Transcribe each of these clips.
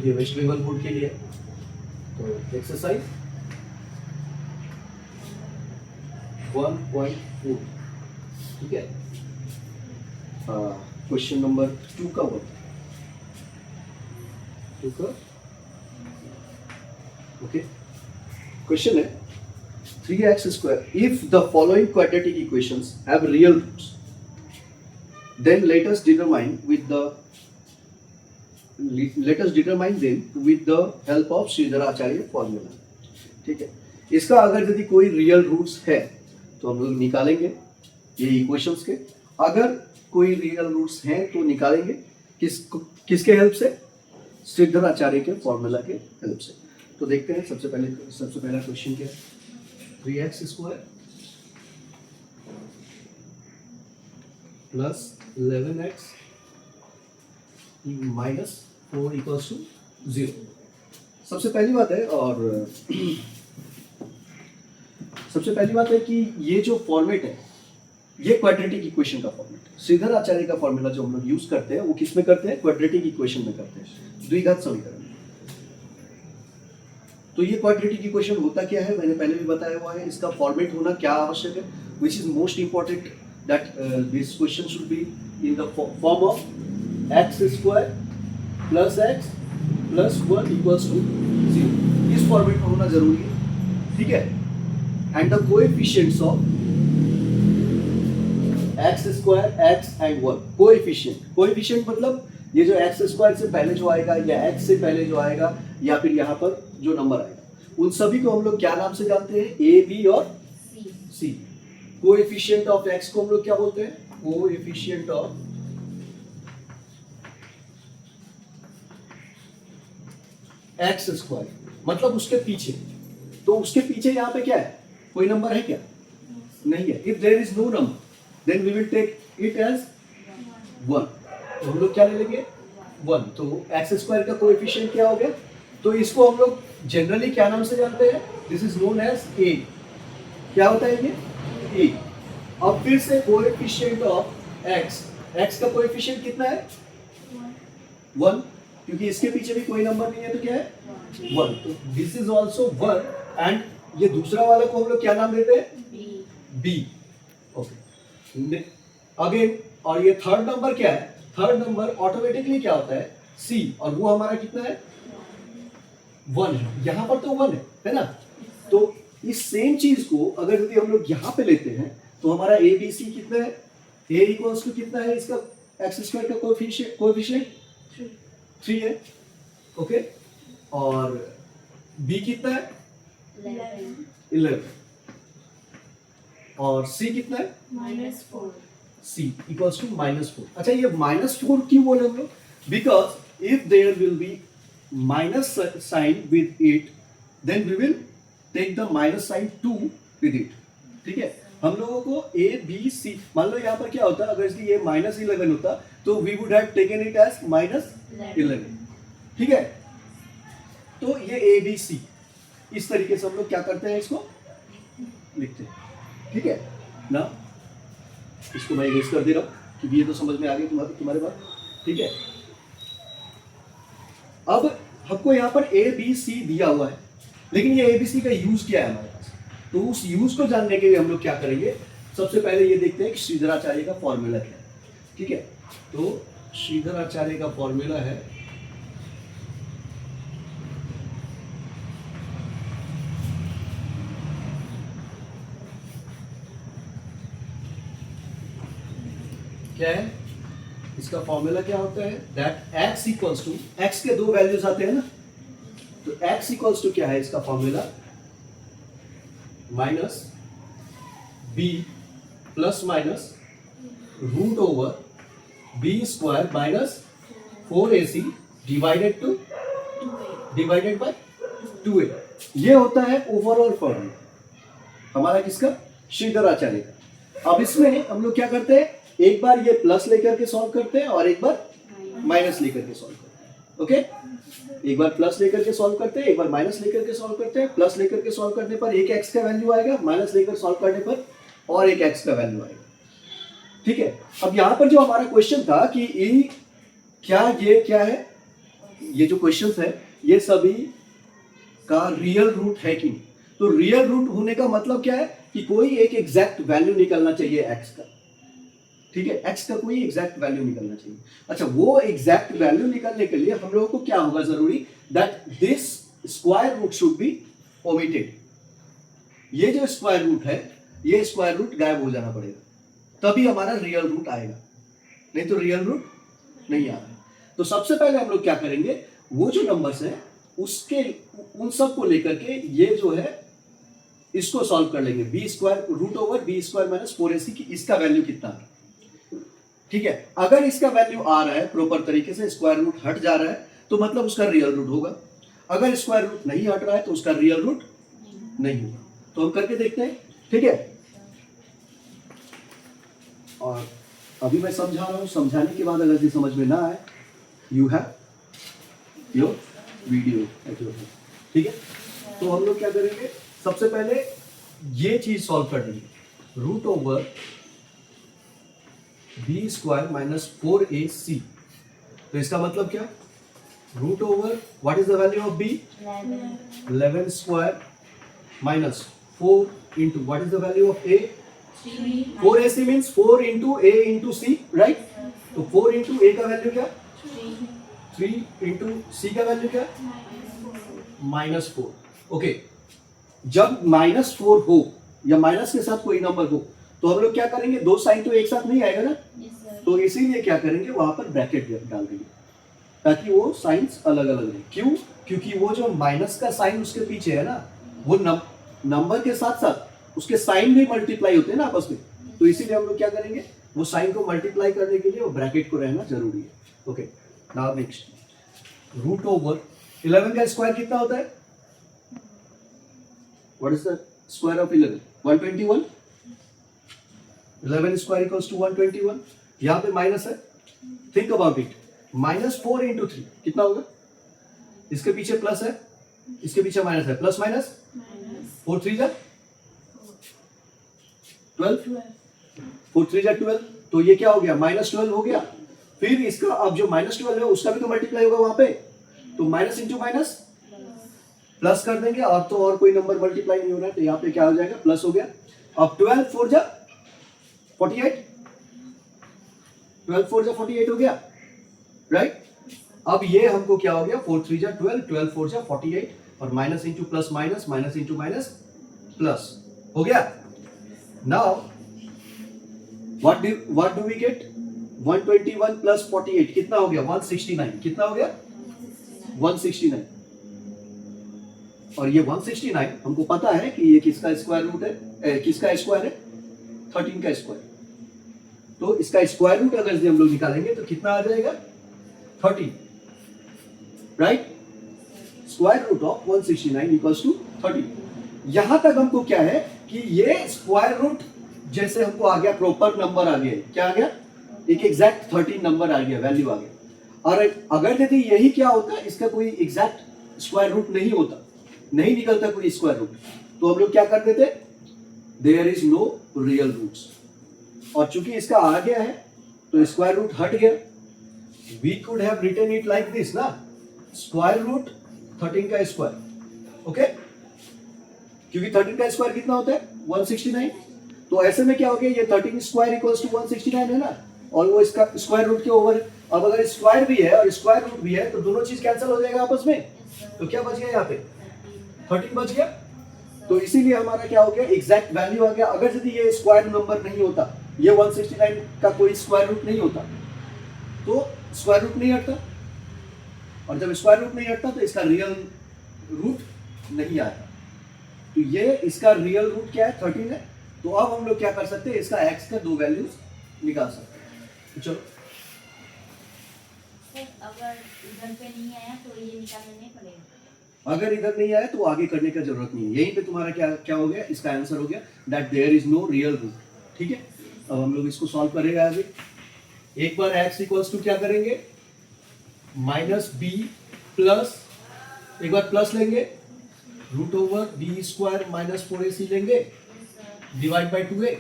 ये waste Bengal board के लिए। तो एक्सरसाइज 1.4, ठीक है। क्वेश्चन नंबर 2 का बोलते हैं, 2 का ओके। क्वेश्चन है 3x² if the following quadratic equations have real roots, then let us determine them with the help of Shridharacharya formula, ठीक है। इसका अगर यदि कोई रियल रूट्स है तो हम लोग निकालेंगे ये इक्वेशंस के, अगर कोई रियल रूट्स हैं तो निकालेंगे किसके हेल्प से? श्रीधराचार्य के फॉर्मूला के हेल्प से। तो देखते हैं सबसे पहला क्वेश्चन क्या है। 3x² plus 11x minus 4 equals to 0। सबसे पहली बात है कि ये जो फॉर्मेट है ये क्वाड्रेटिक इक्वेशन का फॉर्मेट है। श्रीधराचार्य का फॉर्मूला जो हम लोग यूज करते हैं वो किस में करते हैं? क्वाड्रेटिक इक्वेशन में करते हैं, द्विघात समीकरण। तो ये क्वाड्रेटिक इक्वेशन होता क्या है मैंने पहले भी बताया हुआ है। इसका फॉर्मेट होना क्या आवश्यक है, which is most important, that this question should be in the form of x² plus x plus 1 equals to 0। इस फॉर्मेट में होना जरूरी है, ठीक है। And the coefficients of x² x and 1। Coefficient मतलब ये जो x² से पहले जो आएगा या x से पहले जो आएगा या फिर यहाँ पर जो नंबर आएगा, उन सभी को हम लोग क्या नाम से जानते हैं? a, b और c। कोएफिशिएंट ऑफ x को हम लोग क्या बोलते हैं? कोएफिशिएंट ऑफ x², मतलब उसके पीछे। तो उसके पीछे यहाँ पे क्या है? कोई नंबर है क्या? नहीं है। If there is no number then we will take it as 1। तो हम लोग क्या ले लेंगे? 1। तो x² का कोएफिशिएंट क्या हो गया? तो इसको हम लोग जनरली क्या नाम से जानते हैं? This is known as a। क्या होता है ये? a। अब फिर से कोएफिशिएंट ऑफ x का कोएफिशिएंट कितना है? 1, क्योंकि इसके पीछे भी कोई नंबर नहीं है तो क्या है? 1। तो दिस इज आल्सो 1 एंड ये दूसरा वाला को हम लोग क्या नाम देते हैं? b। ओके अगेन, और ये थर्ड नंबर क्या है? थर्ड नंबर ऑटोमेटिकली क्या होता है? c, और वो हमारा कितना है? 1 है। यहां पर तो 1 है ना। तो इस सेम चीज को अगर यदि हम लोग यहां पे लेते हैं तो हमारा a b c कितना है? a इक्वल्स टू कितना है इसका? x² का कोएफिशिएंट 3 है, ओके। और b कितना है? 11। और c कितना है? -4। c equals to -4। अच्छा, ये -4 क्यों बोले हम लोग? Because if there will be minus sign with it then we will take the minus sign 2 with it, ठीक है। हम लोगों को a b c, मान लो यहाँ पर क्या होता अगर ये -11 होता तो we would have taken it as -11, ठीक है। तो ये a b c इस तरीके से हम लोग क्या करते हैं? इसको लिखते हैं, ठीक है ना। इसको मैं इरेज कर दे रहा हूं क्योंकि ये तो समझ में आ गई तुम्हारे बात, ठीक है। अब हमको यहाँ पर a b c दिया हुआ है, लेकिन ये a b c का यूज क्या है हमारे पास? तो उस यूज को जानने के लिए हम लोग क्या करेंगे? सबसे पहले ये देखते हैं कि श्रीधराचार्य का फॉर्मूला क्या है, ठीक है। तो श्रीधराचार्य का फॉर्मूला है क्या है? इसका फॉर्मूला क्या होता है? That x equals to, x के दो वैल्यूज आते हैं ना, तो x इक्वल्स टू क्या है इसका formula? Minus b plus minus root over b² minus 4ac divided by 2a। ये होता है ओवरऑल फॉर्मूला हमारा किसका? श्रीधराचार्य का। अब इसमें हम लोग क्या करते हैं? एक बार ये प्लस लेकर के सॉल्व करते हैं और एक बार माइनस लेकर के सॉल्व करते हैं, ओके। एक बार प्लस लेकर के सॉल्व करते हैं, एक बार माइनस लेकर के सॉल्व करते हैं। प्लस लेकर के सॉल्व करने पर एक x का वैल्यू आएगा, माइनस लेकर सॉल्व करने पर और एक x का वैल्यू आएगा, ठीक है। अब यहाँ पर जो हमारा क्वेश्चन था कि ये क्या है? ये जो क्वेश्चंस है ये सभी का रियल रूट है कि नहीं। तो रियल रूट होने का मतलब क्या है कि कोई एक एग्जैक्ट वैल्यू निकलना चाहिए एक्स का, ठीक है, एक्स का कोई एग्जैक्ट वैल्यू निकलना चाहिए। अच्छा, वो एग्जैक्ट वैल्यू निकलने के लिए हम लोगों को क्या होगा जरूरी, that this square root should be omitted. ये जो स्क्वायर रूट है, ये स्क्वायर रूट गायब हो जाना पड़ेगा, तभी हमारा रियल रूट आएगा, नहीं तो रियल रूट नहीं आ रहा है। तो सबसे पहले हम लोग क्या करेंगे, वो जो नंबर्स है उसके उन सब को लेकर के ये जो है इसको सॉल्व कर लेंगे। B square root over B square minus 4ac की इसका वैल्यू कितना है, ठीक है। अगर इसका वैल्यू आ रहा है प्रॉपर तरीके से, स्क्वायर रूट हट जा रहा है, तो मतलब उसका रियल रूट होगा। अगर स्क्वायर रूट नहीं हट रहा है तो उसका रियल रूट नहीं होगा। तो हम करके देखते हैं, ठीक है। और अभी मैं समझा रहा हूं, समझाने के बाद अगर ये समझ में ना आए, यू हैव योर वीडियो, ठीक है। तो हम लोग क्या करेंगे, सबसे पहले ये चीज सॉल्व कर देंगे, root over B square minus 4ac। तो इसका मतलब क्या, root over what is the value of B, 11 square minus 4 into what is the value of a, 4ac means 4 into a into c, right. तो 4 into a का value क्या, 3 into c का value क्या, -4। Okay, जब -4 हो या minus के साथ कोई नंबर हो तो हम लोग क्या करेंगे, दो साइन तो एक साथ नहीं आएगा ना, तो इसीलिए क्या करेंगे, वहां पर ब्रैकेट डाल देंगे ताकि वो साइंस अलग अलग रहे। क्यों, क्योंकि वो जो माइनस का साइन उसके पीछे है ना, वो नंबर के साथ साथ उसके साइन भी मल्टीप्लाई होते हैं ना आपस में, तो इसीलिए हम लोग क्या करेंगे, वो साइन को मल्टीप्लाई करने के लिए वो ब्रैकेट को रहना जरूरी है। Okay, now next, root over 11 का स्क्वायर कितना होता है, what is the square of 11, 121। 11 square equals to 121। यहां पे माइनस है, थिंक अबाउट इट, -4 इंटू 3 कितना होगा, इसके पीछे प्लस है, इसके पीछे माइनस है, प्लस माइनस 4 3 जा 12, 4 3 जा 12, तो ये क्या हो गया, -12 हो गया। फिर इसका अब जो -12 है उसका भी तो मल्टीप्लाई होगा वहां पे, तो माइनस इंटू माइनस प्लस कर देंगे। अब तो और कोई नंबर मल्टीप्लाई नहीं हो रहा है, तो यहाँ पे क्या हो जाएगा, प्लस हो गया। अब 12 4 जा 48, 12 4 जा 48 हो गया, राइट। अब ये हमको क्या हो गया, 4 3 जा 12, 12 4 जा 48, और minus into plus minus, minus into minus plus हो गया। Now what do we get, 121 plus 48 कितना हो गया, 169। कितना हो गया, 169। और ये 169 हमको पता है कि ये किसका स्क्वायर रूट है, किसका स्क्वायर है, 13 का स्क्वायर। तो इसका स्क्वायर रूट अगर हम लोग निकालेंगे तो कितना आ जाएगा, 13, right. Square root of 169 equals to 13। यहां तक हमको क्या है कि ये स्क्वायर रूट जैसे हमको आ गया, प्रॉपर नंबर आ गया, क्या आ गया, एक एग्जैक्ट 13 नंबर आ गया, वैल्यू आ गया। और अगर यदि यही क्या होता, इसका कोई एग्जैक्ट स्क्वायर रूट नहीं होता, नहीं निकलता कोई स्क्वायर रूट, तो हम लोग क्या कर देते, there is no real roots. और चूंकि इसका आ गया है तो स्क्वायर रूट हट गया, we could have written it like this ना, स्क्वायर रूट 13 का स्क्वायर, ओके, क्योंकि 13 का स्क्वायर कितना होता है, 169। तो ऐसे में क्या हो गया, ये 13 स्क्वायर इक्वल्स टू 169 है ना, और वो इसका स्क्वायर रूट के ओवर। अब अगर स्क्वायर भी है और स्क्वायर रूट भी है तो दोनों चीज कैंसिल हो जाएगा आपस में, तो क्या बच गया, यहाँ पे 13 बच गया। तो इसीलिए हमारा क्या हो गया, एग्जैक्ट वैल्यू आ गया। अगर यदि ये स्क्वायर नंबर नहीं होता, ये 169 का कोई स्क्वायर रूट नहीं होता, तो स्क्वायर रूट नहीं हटता, और जब स्क्वायर रूट नहीं हटता तो इसका रियल रूट नहीं आता। तो ये इसका रियल रूट क्या है, 13 है। तो अब हम लोग क्या कर सकते हैं, इसका x का दो वैल्यूज निकाल सकते हैं। तो चलो, अगर इधर पे नहीं आया तो ये निकालना नहीं पड़ेगा, अगर इधर नहीं आया तो आगे करने का जरूरत नहीं है, यहीं पे तुम्हारा क्या क्या हो गया, इसका आंसर हो गया that there is no real root. ठीक है, अब हम लोग इसको सॉल्व करेंगे आगे। एक बार x इक्वल्स टू क्या करेंगे, -b प्लस, एक बार प्लस लेंगे, root over B square minus 4ac लेंगे डिवाइड बाई 2a,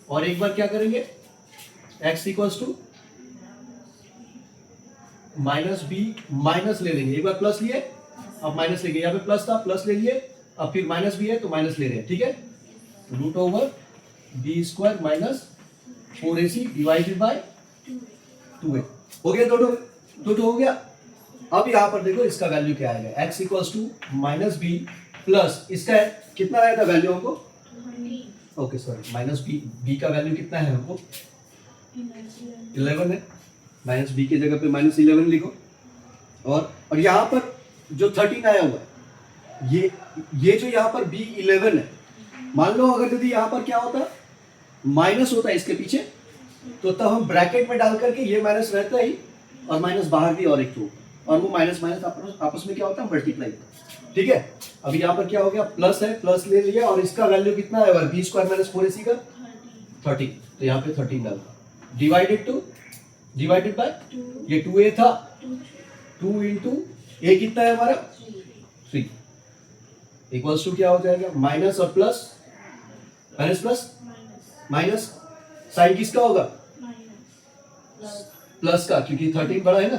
और एक बार क्या करेंगे, x equals to minus B minus ले लेंगे, एक बार प्लस लिए अब माइनस लेंगे, यहाँ पे प्लस था प्लस ले लिए, अब फिर माइनस भी है तो माइनस ले रहे हैं, ठीक है। Root over B square minus 4ac divided by 2a हो गया, दो हो गया। अब यहाँ पर देखो इसका वैल्यू क्या आएगा, x equals to minus B plus इसका कितना आया था वैल्यू हमको, ओके सॉरी माइनस बी का वैल्यू कितना है हमको 11 है, माइनस बी की जगह पे माइनस 11 लिखो। और यहाँ पर जो 13 आया हुआ है ये जो यहाँ पर B11 है, मान लो अगर यदि यहाँ पर क्या होता माइनस होता है इसके पीछे, तो तब हम ब्रैकेट में डाल करके ये माइनस रहता ही और माइनस बाहर भी और एक तो, और वो माइनस माइनस आपस में क्या होता है मल्टीप्लाई, ठीक है। अभी यहाँ पर क्या हो गया, प्लस है प्लस ले लिया और इसका वैल्यू कितना है बी स्क्वायर माइनस 4ac का 13, तो यहाँ पे 13 डालता, डिवाइडेड बाय ये 2a था, 2 इंटू a कितना है हमारा 3 इक्वल्स टू क्या हो जाएगा, माइनस और plus minus plus minus, sign किसका होगा प्लस का, क्योंकि 13 बड़ा है ना,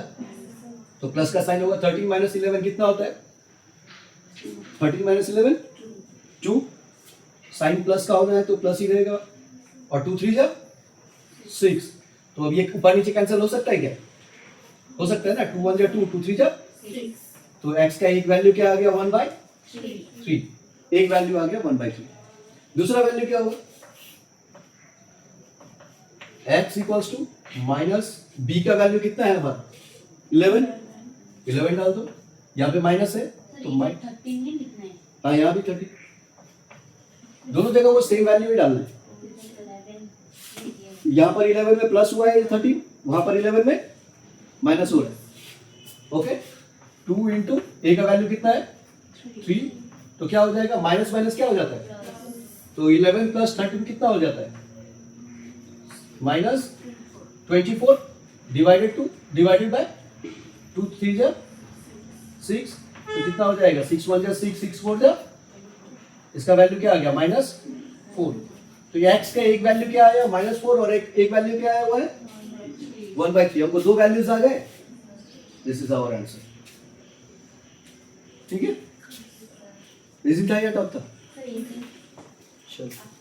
तो प्लस का साइन होगा। 13 माइनस 11 कितना होता है, 13 माइनस 11 2, साइन प्लस का होना है तो प्लस ही रहेगा, और 2 3 जा 6, तो अब ये ऊपर नीचे कैंसिल हो सकता है क्या, हो सकता है ना, 2 1 जा 2 2 3 जा 6, तो x का एक वैल्यू क्या आ गया 1/3, एक वैल्यू आ गया 1/3। दूसरा वैल्यू क्या होगा, x equals to minus B का वैल्यू कितना है हमारा 11 डाल दो, यहाँ पे माइनस है तो 13 नहीं लिखना है, हाँ यहाँ भी 30, दोनों जगह वो सेम वैल्यू ही डालना है। यहाँ पर 11 में प्लस हुआ है 13, वहां पर 11 में माइनस हो रहा है, ओके। 2 इंटू ए का वैल्यू कितना है 3, तो क्या हो जाएगा, माइनस माइनस क्या हो जाता है, तो 11 प्लस 13 कितना हो जाता है माइनस 24 डिवाइडेड बाय 2 3 जा 6, तो कितना हो जाएगा 6 1 जा 6 6 4 जा, इसका वैल्यू क्या आ गया -4, तो ये x का एक वैल्यू क्या आया -4 और एक वैल्यू क्या आया हुआ है 1/3, हमको दो वैल्यूज आ गए, दिस इज आवर आंसर, ठीक है। इजी था या टफ था, सर ये चलो।